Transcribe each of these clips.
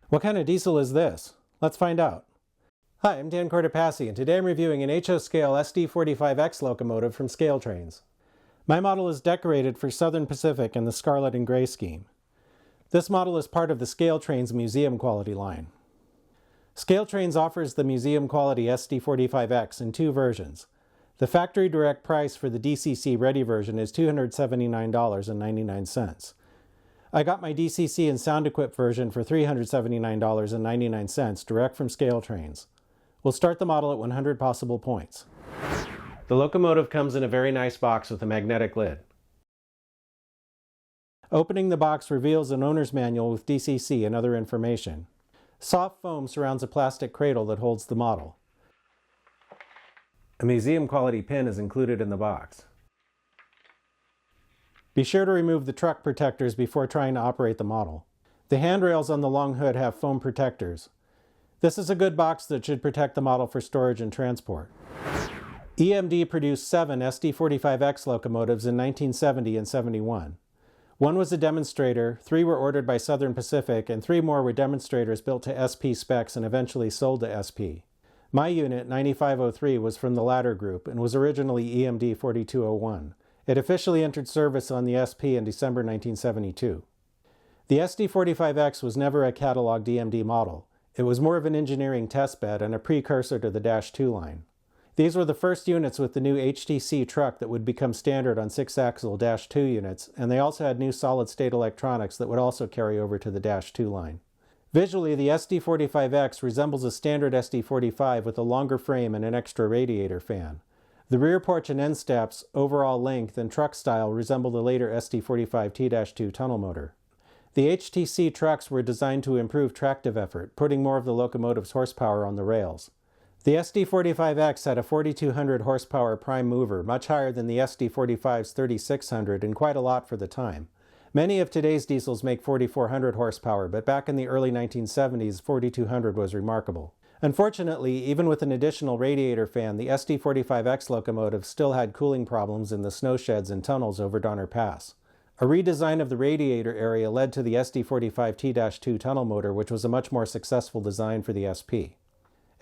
What kind of diesel is this? Let's find out. Hi, I'm Dan Cortopassi, and today I'm reviewing an HO-Scale SD45X locomotive from ScaleTrains. My model is decorated for Southern Pacific in the scarlet and gray scheme. This model is part of the ScaleTrains Museum Quality line. ScaleTrains offers the Museum Quality SD45X in two versions. The factory direct price for the DCC ready version is $279.99. I got my DCC and sound equipped version for $379.99 direct from ScaleTrains. We'll start the model at 100 possible points. The locomotive comes in a very nice box with a magnetic lid. Opening the box reveals an owner's manual with DCC and other information. Soft foam surrounds a plastic cradle that holds the model. A museum quality pin is included in the box. Be sure to remove the truck protectors before trying to operate the model. The handrails on the long hood have foam protectors. This is a good box that should protect the model for storage and transport. EMD produced 7 SD45X locomotives in 1970 and 71. One was a demonstrator, 3 were ordered by Southern Pacific, and 3 more were demonstrators built to SP specs and eventually sold to SP. My unit, 9503, was from the latter group and was originally EMD 4201. It officially entered service on the SP in December 1972. The SD45X was never a catalogued EMD model. It was more of an engineering testbed and a precursor to the Dash 2 line. These were the first units with the new HTC truck that would become standard on 6-axle Dash 2 units, and they also had new solid-state electronics that would also carry over to the Dash 2 line. Visually, the SD45X resembles a standard SD45 with a longer frame and an extra radiator fan. The rear porch and end steps, overall length, and truck style resemble the later SD45T-2 tunnel motor. The HTC trucks were designed to improve tractive effort, putting more of the locomotive's horsepower on the rails. The SD45X had a 4,200 horsepower prime mover, much higher than the SD45's 3,600 and quite a lot for the time. Many of today's diesels make 4,400 horsepower, but back in the early 1970s, 4,200 was remarkable. Unfortunately, even with an additional radiator fan, the SD45X locomotive still had cooling problems in the snow sheds and tunnels over Donner Pass. A redesign of the radiator area led to the SD45T-2 tunnel motor, which was a much more successful design for the SP.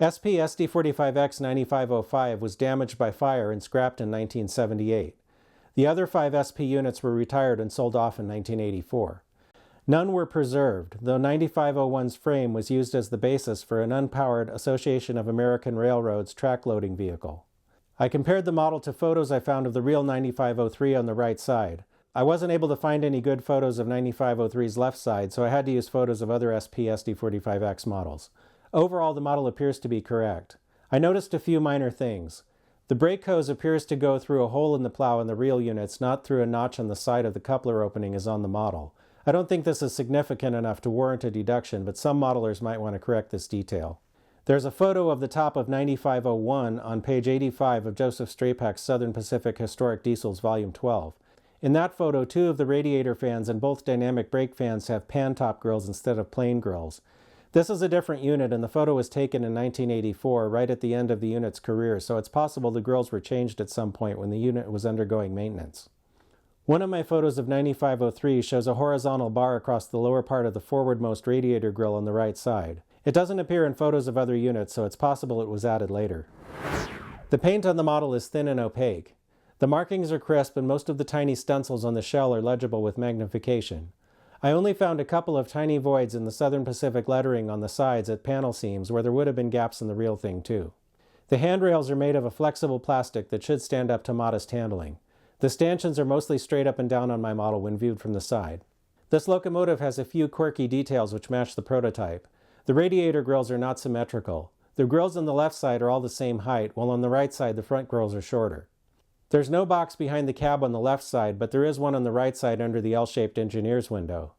SP SD45X 9505 was damaged by fire and scrapped in 1978. The other 5 SP units were retired and sold off in 1984. None were preserved, though 9501's frame was used as the basis for an unpowered Association of American Railroads track loading vehicle. I compared the model to photos I found of the real 9503 on the right side. I wasn't able to find any good photos of 9503's left side, so I had to use photos of other SP SD45X models. Overall, the model appears to be correct. I noticed a few minor things. The brake hose appears to go through a hole in the plow in the real units, not through a notch on the side of the coupler opening as on the model. I don't think this is significant enough to warrant a deduction, but some modelers might want to correct this detail. There's a photo of the top of 9501 on page 85 of Joseph Strapak's Southern Pacific Historic Diesels Volume 12. In that photo, 2 of the radiator fans and both dynamic brake fans have pan-top grills instead of plain grills. This is a different unit, and the photo was taken in 1984, right at the end of the unit's career, so it's possible the grills were changed at some point when the unit was undergoing maintenance. One of my photos of 9503 shows a horizontal bar across the lower part of the forwardmost radiator grill on the right side. It doesn't appear in photos of other units, so it's possible it was added later. The paint on the model is thin and opaque. The markings are crisp, and most of the tiny stencils on the shell are legible with magnification. I only found a couple of tiny voids in the Southern Pacific lettering on the sides at panel seams where there would have been gaps in the real thing too. The handrails are made of a flexible plastic that should stand up to modest handling. The stanchions are mostly straight up and down on my model when viewed from the side. This locomotive has a few quirky details which match the prototype. The radiator grills are not symmetrical. The grills on the left side are all the same height, while on the right side the front grills are shorter. There's no box behind the cab on the left side, but there is one on the right side under the L-shaped engineer's window.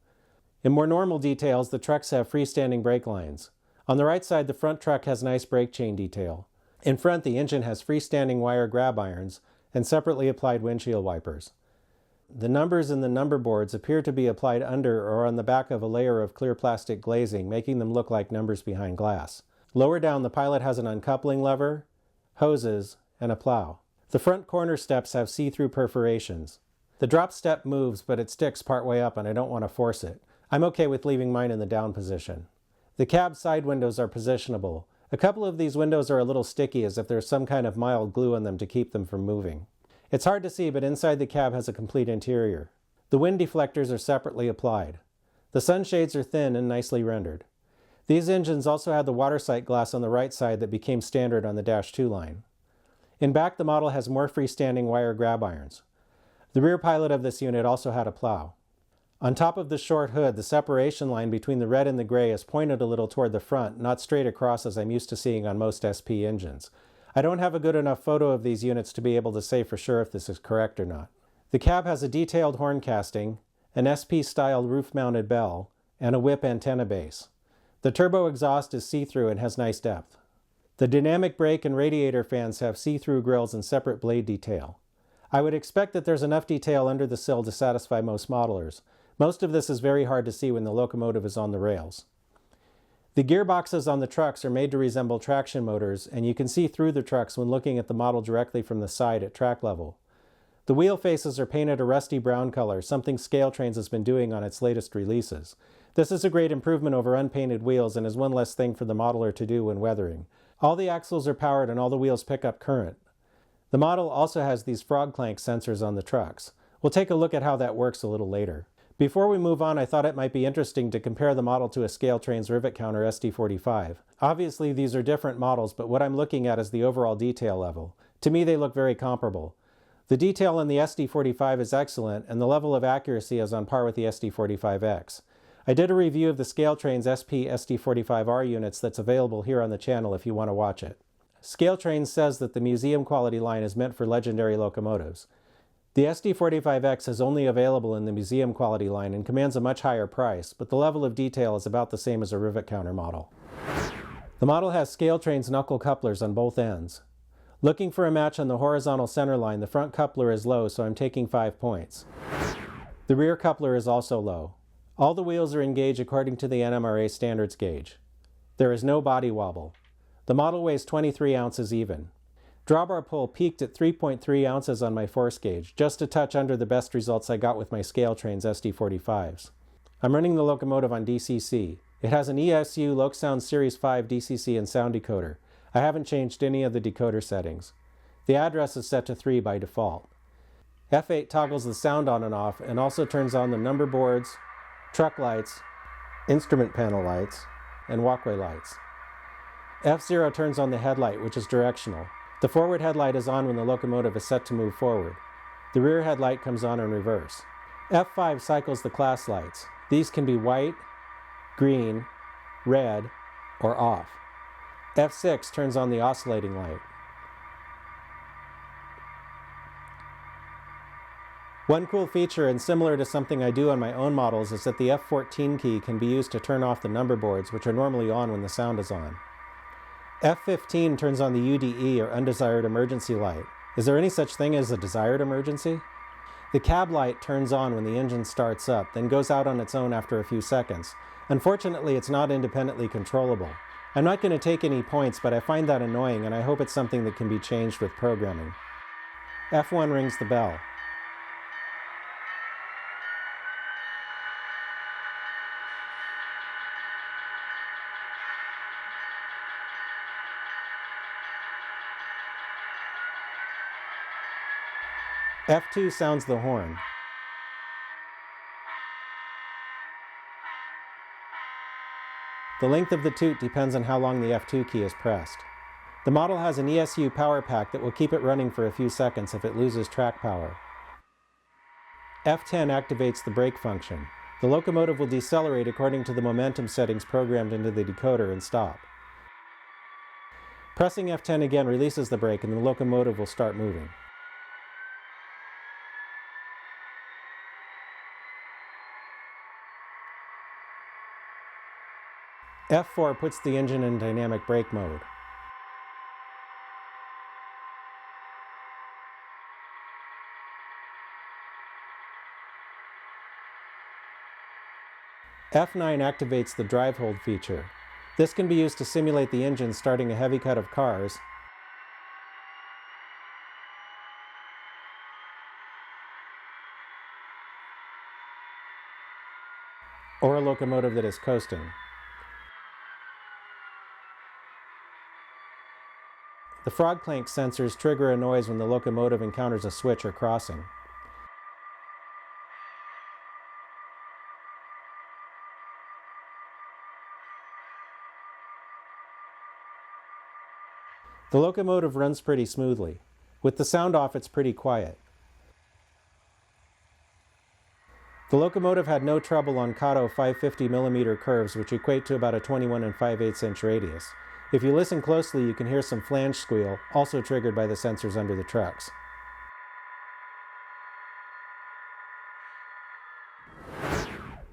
In more normal details, the trucks have freestanding brake lines. On the right side, the front truck has nice brake chain detail. In front, the engine has freestanding wire grab irons and separately applied windshield wipers. The numbers in the number boards appear to be applied under or on the back of a layer of clear plastic glazing, making them look like numbers behind glass. Lower down, the pilot has an uncoupling lever, hoses, and a plow. The front corner steps have see-through perforations. The drop step moves, but it sticks partway up and I don't want to force it. I'm okay with leaving mine in the down position. The cab side windows are positionable. A couple of these windows are a little sticky, as if there's some kind of mild glue on them to keep them from moving. It's hard to see, but inside the cab has a complete interior. The wind deflectors are separately applied. The sunshades are thin and nicely rendered. These engines also had the water sight glass on the right side that became standard on the Dash 2 line. In back, the model has more freestanding wire grab irons. The rear pilot of this unit also had a plow. On top of the short hood, the separation line between the red and the gray is pointed a little toward the front, not straight across as I'm used to seeing on most SP engines. I don't have a good enough photo of these units to be able to say for sure if this is correct or not. The cab has a detailed horn casting, an SP-style roof-mounted bell, and a whip antenna base. The turbo exhaust is see-through and has nice depth. The dynamic brake and radiator fans have see-through grills and separate blade detail. I would expect that there's enough detail under the sill to satisfy most modelers. Most of this is very hard to see when the locomotive is on the rails. The gearboxes on the trucks are made to resemble traction motors, and you can see through the trucks when looking at the model directly from the side at track level. The wheel faces are painted a rusty brown color, something ScaleTrains has been doing on its latest releases. This is a great improvement over unpainted wheels and is one less thing for the modeler to do when weathering. All the axles are powered and all the wheels pick up current. The model also has these frog clank sensors on the trucks. We'll take a look at how that works a little later. Before we move on, I thought it might be interesting to compare the model to a ScaleTrains rivet counter SD45. Obviously these are different models, but what I'm looking at is the overall detail level. To me they look very comparable. The detail in the SD45 is excellent, and the level of accuracy is on par with the SD45X. I did a review of the ScaleTrains SP SD45R units that's available here on the channel if you want to watch it. ScaleTrains says that the museum quality line is meant for legendary locomotives. The SD45X is only available in the museum quality line and commands a much higher price, but the level of detail is about the same as a rivet counter model. The model has ScaleTrains knuckle couplers on both ends. Looking for a match on the horizontal center line, the front coupler is low, so I'm taking 5 points. The rear coupler is also low. All the wheels are in gauge according to the NMRA standards gauge. There is no body wobble. The model weighs 23 ounces even. Drawbar pull peaked at 3.3 ounces on my force gauge, just a touch under the best results I got with my ScaleTrains SD45s. I'm running the locomotive on DCC. It has an ESU LoCSound Series 5 DCC and sound decoder. I haven't changed any of the decoder settings. The address is set to 3 by default. F8 toggles the sound on and off and also turns on the number boards, truck lights, instrument panel lights, and walkway lights. F0 turns on the headlight, which is directional. The forward headlight is on when the locomotive is set to move forward. The rear headlight comes on in reverse. F5 cycles the class lights. These can be white, green, red, or off. F6 turns on the oscillating light. One cool feature, and similar to something I do on my own models, is that the F14 key can be used to turn off the number boards, which are normally on when the sound is on. F15 turns on the UDE, or undesired emergency light. Is there any such thing as a desired emergency? The cab light turns on when the engine starts up, then goes out on its own after a few seconds. Unfortunately, it's not independently controllable. I'm not going to take any points, but I find that annoying, and I hope it's something that can be changed with programming. F1 rings the bell. F2 sounds the horn. The length of the toot depends on how long the F2 key is pressed. The model has an ESU power pack that will keep it running for a few seconds if it loses track power. F10 activates the brake function. The locomotive will decelerate according to the momentum settings programmed into the decoder and stop. Pressing F10 again releases the brake and the locomotive will start moving. F4 puts the engine in dynamic brake mode. F9 activates the drive hold feature. This can be used to simulate the engine starting a heavy cut of cars, or a locomotive that is coasting. The frog clank sensors trigger a noise when the locomotive encounters a switch or crossing. The locomotive runs pretty smoothly. With the sound off, it's pretty quiet. The locomotive had no trouble on Kato 550mm curves, which equate to about a 21 5/8 inch radius. If you listen closely, you can hear some flange squeal, also triggered by the sensors under the trucks.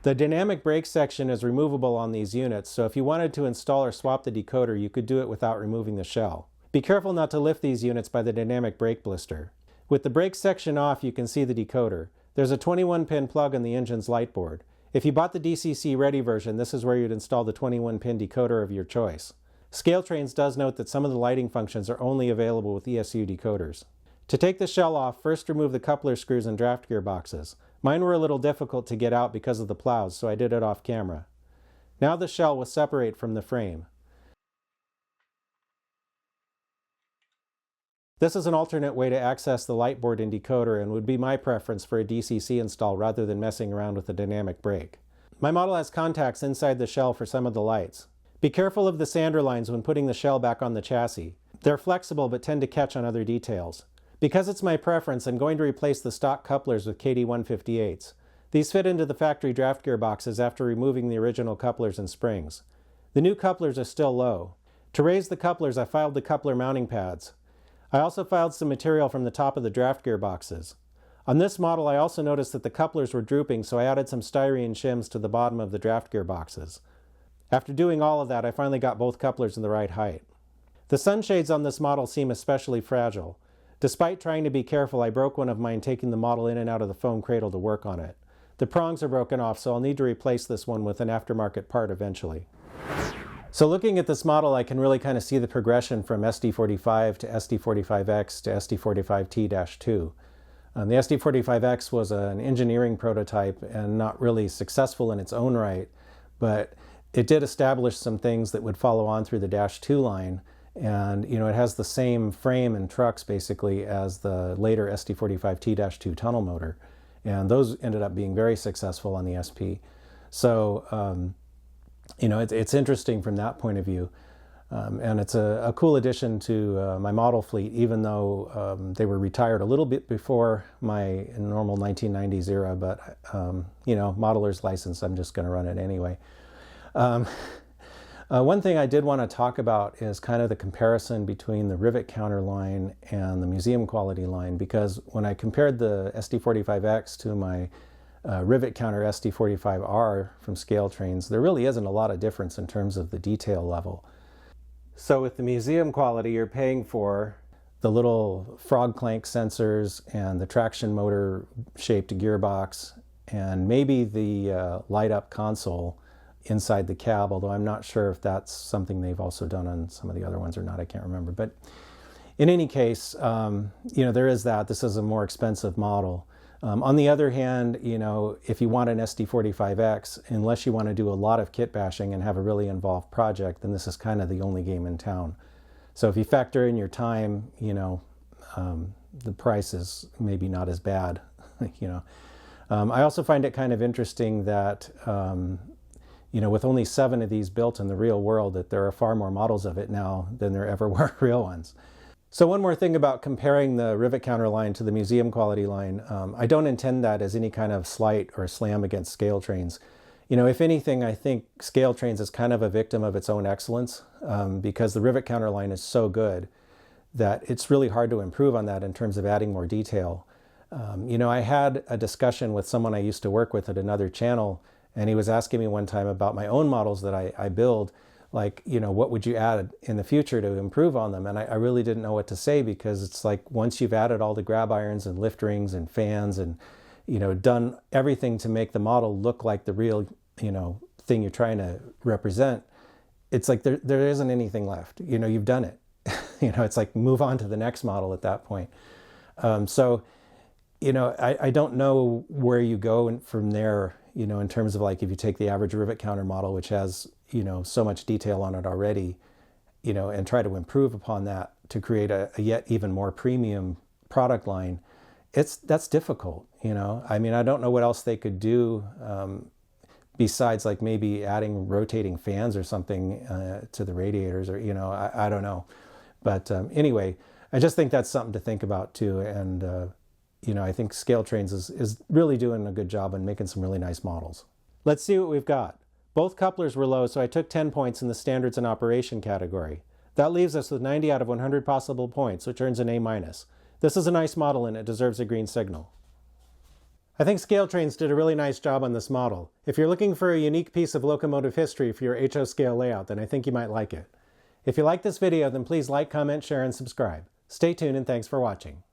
The dynamic brake section is removable on these units, so if you wanted to install or swap the decoder, you could do it without removing the shell. Be careful not to lift these units by the dynamic brake blister. With the brake section off, you can see the decoder. There's a 21-pin plug on the engine's light board. If you bought the DCC Ready version, this is where you'd install the 21-pin decoder of your choice. ScaleTrains does note that some of the lighting functions are only available with ESU decoders. To take the shell off, first remove the coupler screws and draft gear boxes. Mine were a little difficult to get out because of the plows, so I did it off camera. Now the shell will separate from the frame. This is an alternate way to access the light board and decoder and would be my preference for a DCC install rather than messing around with the dynamic brake. My model has contacts inside the shell for some of the lights. Be careful of the sander lines when putting the shell back on the chassis. They're flexible but tend to catch on other details. Because it's my preference, I'm going to replace the stock couplers with KD158s. These fit into the factory draft gear boxes after removing the original couplers and springs. The new couplers are still low. To raise the couplers, I filed the coupler mounting pads. I also filed some material from the top of the draft gear boxes. On this model, I also noticed that the couplers were drooping, so I added some styrene shims to the bottom of the draft gear boxes. After doing all of that, I finally got both couplers in the right height. The sunshades on this model seem especially fragile. Despite trying to be careful, I broke one of mine taking the model in and out of the foam cradle to work on it. The prongs are broken off, so I'll need to replace this one with an aftermarket part eventually. So looking at this model, I can really kind of see the progression from SD45 to SD45X to SD45T-2. The SD45X was an engineering prototype and not really successful in its own right, but it did establish some things that would follow on through the -2 line. And it has the same frame and trucks basically as the later SD45T-2 tunnel motor. And those ended up being very successful on the SP. So, it's interesting from that point of view. And it's a cool addition to my model fleet, even though they were retired a little bit before my normal 1990s era. But, modeler's license, I'm just going to run it anyway. One thing I did want to talk about is kind of the comparison between the rivet counter line and the museum quality line, because when I compared the SD45X to my rivet counter SD45R from ScaleTrains, there really isn't a lot of difference in terms of the detail level. So with the museum quality, you're paying for the little frog clank sensors and the traction motor shaped gearbox and maybe the light up console inside the cab, although I'm not sure if that's something they've also done on some of the other ones or not. I can't remember. But in any case, there is that. This is a more expensive model. On the other hand, if you want an SD45X, unless you want to do a lot of kit bashing and have a really involved project, then this is kind of the only game in town. So if you factor in your time, the price is maybe not as bad. I also find it kind of interesting that with only 7 of these built in the real world, that there are far more models of it now than there ever were real ones. So one more thing about comparing the rivet counter line to the museum quality line, I don't intend that as any kind of slight or slam against ScaleTrains. If anything, I think ScaleTrains is kind of a victim of its own excellence because the rivet counter line is so good that it's really hard to improve on that in terms of adding more detail. I had a discussion with someone I used to work with at another channel, and he was asking me one time about my own models that I build, like, what would you add in the future to improve on them? And I really didn't know what to say, because it's like once you've added all the grab irons and lift rings and fans and, done everything to make the model look like the real, thing you're trying to represent, it's like there isn't anything left. You've done it. It's like move on to the next model at that point. I don't know where you go from there, in terms of like if you take the average rivet counter model, which has, so much detail on it already, and try to improve upon that to create a yet even more premium product line, that's difficult. I mean, I don't know what else they could do besides like maybe adding rotating fans or something to the radiators, or I don't know. But anyway, I just think that's something to think about too. And I think ScaleTrains is really doing a good job and making some really nice models. Let's see what we've got. Both couplers were low, so I took 10 points in the standards and operation category. That leaves us with 90 out of 100 possible points, which earns an A-. This is a nice model and it deserves a green signal. I think ScaleTrains did a really nice job on this model. If you're looking for a unique piece of locomotive history for your HO scale layout, then I think you might like it. If you like this video, then please like, comment, share, and subscribe. Stay tuned and thanks for watching.